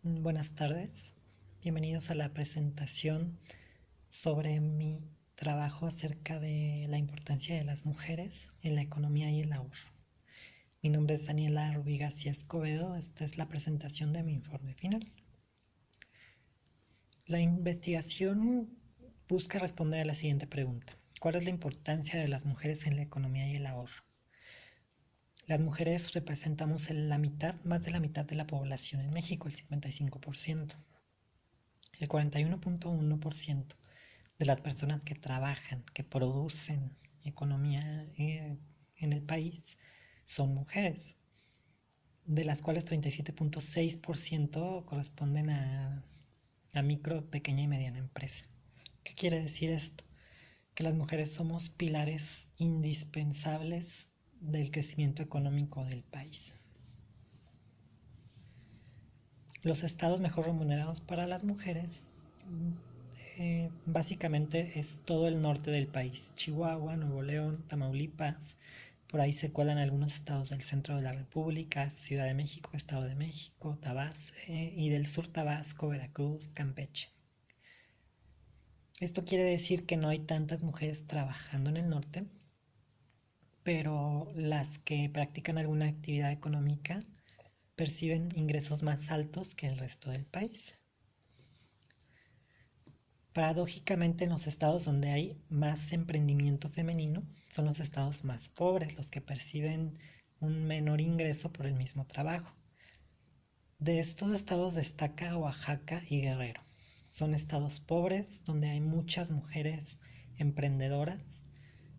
Buenas tardes, bienvenidos a la presentación sobre mi trabajo acerca de la importancia de las mujeres en la economía y el ahorro. Mi nombre es Daniela Rubí García Escobedo, esta es la presentación de mi informe final. La investigación busca responder a la siguiente pregunta: ¿cuál es la importancia de las mujeres en la economía y el ahorro? Las mujeres representamos la mitad, más de la mitad de la población en México, el 55%. El 41.1% de las personas que trabajan, que producen economía en el país son mujeres, de las cuales 37.6% corresponden a micro, pequeña y mediana empresa. ¿Qué quiere decir esto? Que las mujeres somos pilares indispensables del crecimiento económico del país. Los estados mejor remunerados para las mujeres básicamente es todo el norte del país: Chihuahua, Nuevo León, Tamaulipas. Por ahí se cuelan algunos estados del centro de la República: Ciudad de México, Estado de México, Tabasco, y del sur Tabasco, Veracruz, Campeche. Esto quiere decir que no hay tantas mujeres trabajando en el norte, pero las que practican alguna actividad económica perciben ingresos más altos que el resto del país. Paradójicamente, en los estados donde hay más emprendimiento femenino son los estados más pobres, los que perciben un menor ingreso por el mismo trabajo. De estos estados destaca Oaxaca y Guerrero. Son estados pobres donde hay muchas mujeres emprendedoras,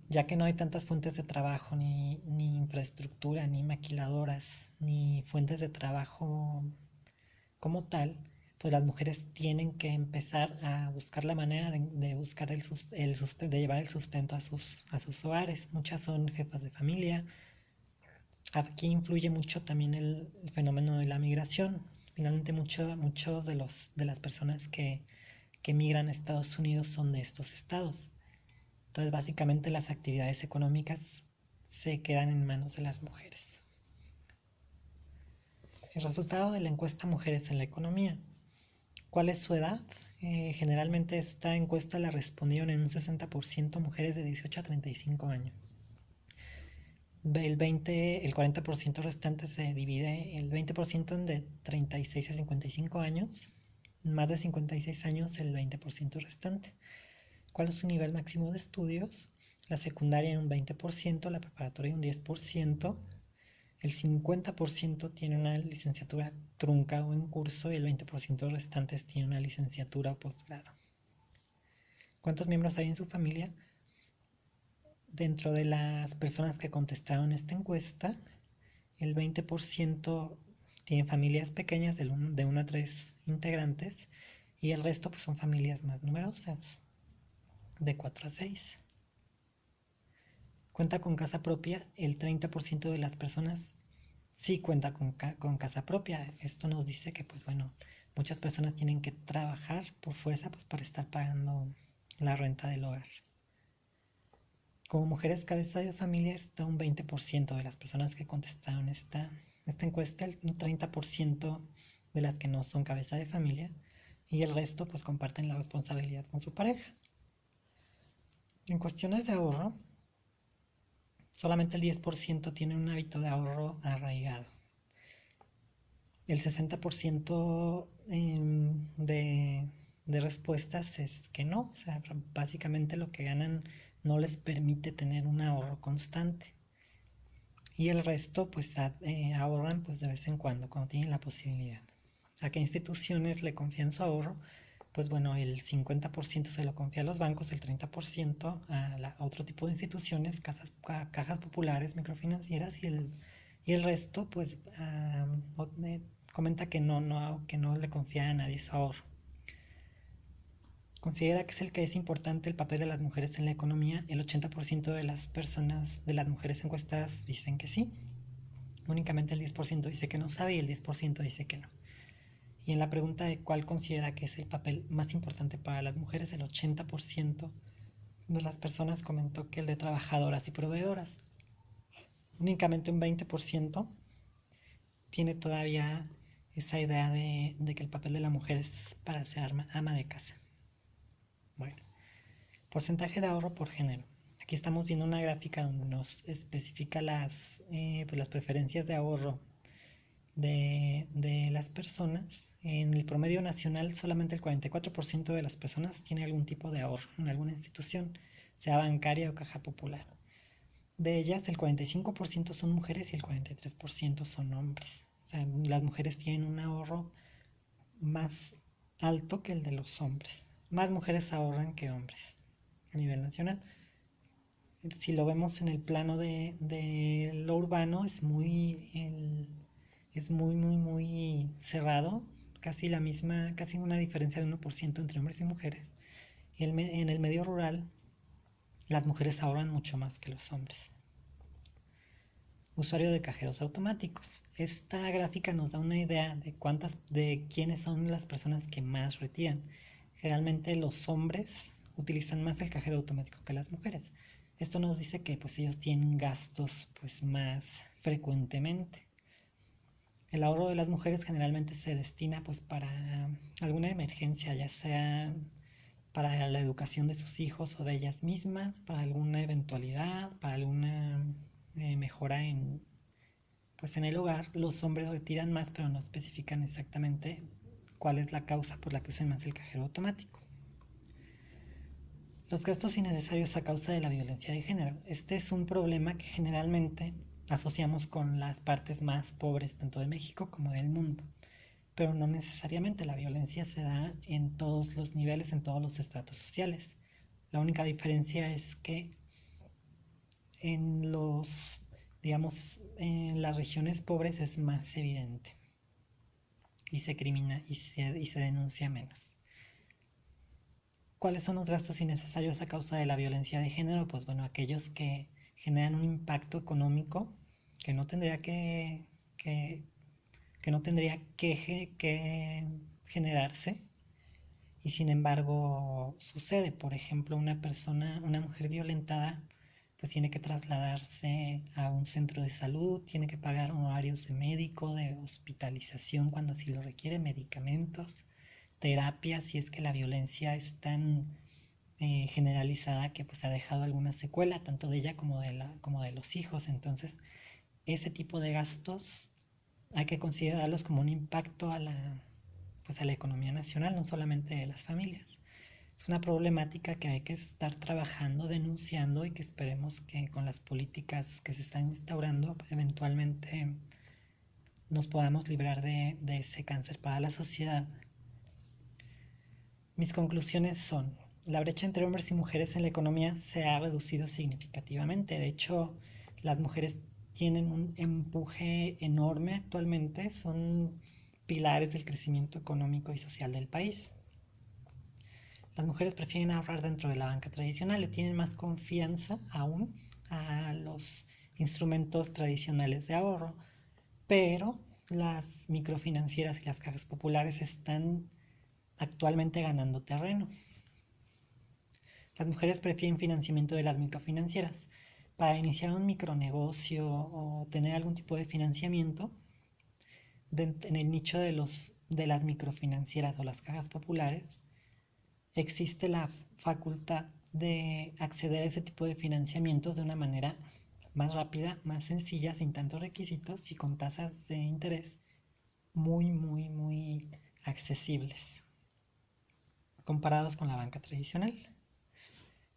ya que no hay tantas fuentes de trabajo, ni infraestructura, ni maquiladoras, ni fuentes de trabajo como tal. Pues las mujeres tienen que empezar a buscar la manera de buscar de llevar el sustento a sus hogares. Muchas son jefas de familia. Aquí influye mucho también el fenómeno de la migración. Finalmente muchos de las personas que migran a Estados Unidos son de estos estados. Entonces básicamente las actividades económicas se quedan en manos de las mujeres. El resultado de la encuesta Mujeres en la Economía. ¿Cuál es su edad? Generalmente esta encuesta la respondieron en un 60% mujeres de 18 a 35 años. El 40% restante se divide, el 20% en de 36 a 55 años, más de 56 años el 20% restante. ¿Cuál es su nivel máximo de estudios? La secundaria en un 20%, la preparatoria un 10%, el 50% tiene una licenciatura trunca o en curso y el 20% restantes tiene una licenciatura o posgrado. ¿Cuántos miembros hay en su familia? Dentro de las personas que contestaron esta encuesta, el 20% tienen familias pequeñas de 1 a 3 integrantes y el resto pues, son familias más numerosas, de 4 a 6. Cuenta con casa propia, el 30% de las personas sí cuenta con casa propia. Esto nos dice que pues bueno, muchas personas tienen que trabajar por fuerza pues para estar pagando la renta del hogar. Como mujeres cabeza de familia está un 20% de las personas que contestaron esta encuesta, un 30% de las que no son cabeza de familia y el resto pues comparten la responsabilidad con su pareja. En cuestiones de ahorro, solamente el 10% tiene un hábito de ahorro arraigado. El 60% de respuestas es que no, o sea, básicamente lo que ganan no les permite tener un ahorro constante. Y el resto pues ahorran pues de vez en cuando tienen la posibilidad. ¿A qué instituciones le confían su ahorro? Pues bueno, el 50% se lo confía a los bancos, el 30% a otro tipo de instituciones, cajas populares, microfinancieras y el resto pues comenta que no le confía a nadie su ahorro. Considera que es importante el papel de las mujeres en la economía. El 80% de las mujeres encuestadas dicen que sí. Únicamente el 10% dice que no sabe y el 10% dice que no. Y en la pregunta de cuál considera que es el papel más importante para las mujeres, el 80% de las personas comentó que el de trabajadoras y proveedoras. Únicamente un 20% tiene todavía esa idea de que el papel de la mujer es para ser ama de casa. Bueno, porcentaje de ahorro por género. Aquí estamos viendo una gráfica donde nos especifica pues las preferencias de ahorro de las personas. En el promedio nacional, solamente el 44% de las personas tiene algún tipo de ahorro en alguna institución, sea bancaria o caja popular. De ellas, el 45% son mujeres y el 43% son hombres. O sea, las mujeres tienen un ahorro más alto que el de los hombres. Más mujeres ahorran que hombres a nivel nacional. Si lo vemos en el plano de lo urbano, es muy cerrado, casi una diferencia de 1% entre hombres y mujeres. Y en el medio rural, las mujeres ahorran mucho más que los hombres. Usuario de cajeros automáticos. Esta gráfica nos da una idea de quiénes son las personas que más retiran. Generalmente los hombres utilizan más el cajero automático que las mujeres. Esto nos dice que pues ellos tienen gastos pues más frecuentemente. El ahorro de las mujeres generalmente se destina pues para alguna emergencia, ya sea para la educación de sus hijos o de ellas mismas, para alguna eventualidad, para alguna mejora pues en el hogar. Los hombres retiran más, pero no especifican exactamente cuál es la causa por la que usan más el cajero automático. Los gastos innecesarios a causa de la violencia de género. Este es un problema que generalmente asociamos con las partes más pobres tanto de México como del mundo, pero no necesariamente. La violencia se da en todos los niveles, en todos los estratos sociales. La única diferencia es que en en las regiones pobres es más evidente y se crimina y se denuncia menos. ¿Cuáles son los gastos innecesarios a causa de la violencia de género? Pues bueno, aquellos que generan un impacto económico que no tendría que, que no tendría que generarse y sin embargo sucede. Por ejemplo, una mujer violentada pues tiene que trasladarse a un centro de salud, tiene que pagar honorarios de médico, de hospitalización cuando así lo requiere, medicamentos, terapia, si es que la violencia es tan generalizada que pues ha dejado alguna secuela tanto de ella como de los hijos. Entonces ese tipo de gastos hay que considerarlos como un impacto pues a la economía nacional, no solamente de las familias. Es una problemática que hay que estar trabajando, denunciando y que esperemos que con las políticas que se están instaurando eventualmente nos podamos librar de ese cáncer para la sociedad. Mis conclusiones son: la brecha entre hombres y mujeres en la economía se ha reducido significativamente. De hecho, las mujeres tienen un empuje enorme actualmente, son pilares del crecimiento económico y social del país. Las mujeres prefieren ahorrar dentro de la banca tradicional, le tienen más confianza aún a los instrumentos tradicionales de ahorro, pero las microfinancieras y las cajas populares están actualmente ganando terreno. Las mujeres prefieren financiamiento de las microfinancieras. Para iniciar un micronegocio o tener algún tipo de financiamiento en el nicho de las microfinancieras o las cajas populares, existe la facultad de acceder a ese tipo de financiamientos de una manera más rápida, más sencilla, sin tantos requisitos y con tasas de interés muy accesibles comparados con la banca tradicional.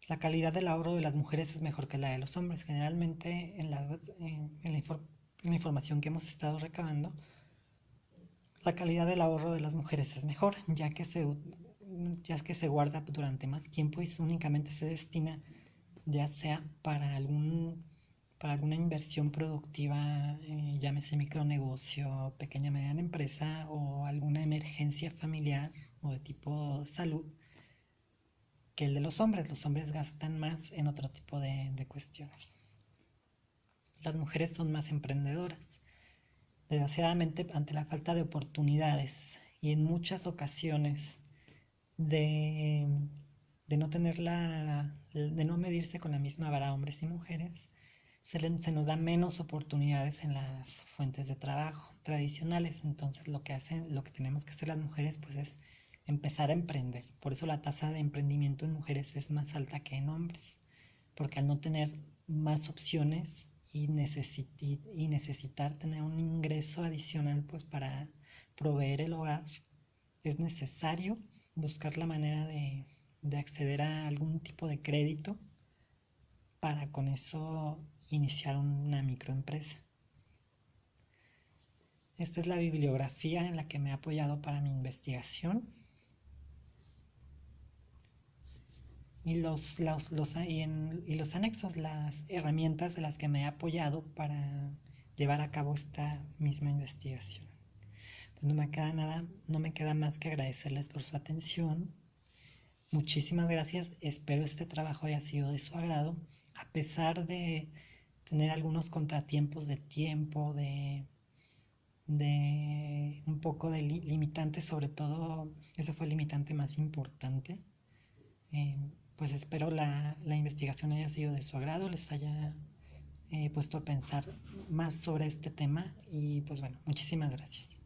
La calidad del ahorro de las mujeres es mejor que la de los hombres. Generalmente en la información que hemos estado recabando, la calidad del ahorro de las mujeres es mejor, ya que se guarda durante más tiempo y únicamente se destina ya sea para alguna inversión productiva, llámese micronegocio, pequeña mediana empresa o alguna emergencia familiar o de tipo salud, que el de los hombres. Los hombres gastan más en otro tipo de cuestiones. Las mujeres son más emprendedoras. Desgraciadamente, ante la falta de oportunidades y en muchas ocasiones de, de no medirse con la misma vara hombres y mujeres, se nos da menos oportunidades en las fuentes de trabajo tradicionales. Entonces lo que tenemos que hacer las mujeres pues es empezar a emprender. Por eso la tasa de emprendimiento en mujeres es más alta que en hombres, porque al no tener más opciones y necesitar tener un ingreso adicional pues para proveer el hogar, es necesario buscar la manera de acceder a algún tipo de crédito para con eso iniciar una microempresa. Esta es la bibliografía en la que me he apoyado para mi investigación. Y los anexos, las herramientas de las que me he apoyado para llevar a cabo esta misma investigación. Pues no me queda más que agradecerles por su atención. Muchísimas gracias, espero este trabajo haya sido de su agrado, a pesar de tener algunos contratiempos de tiempo, de un poco de limitantes, sobre todo ese fue el limitante más importante. Eh, pues espero la investigación haya sido de su agrado, les haya puesto a pensar más sobre este tema y pues bueno, muchísimas gracias.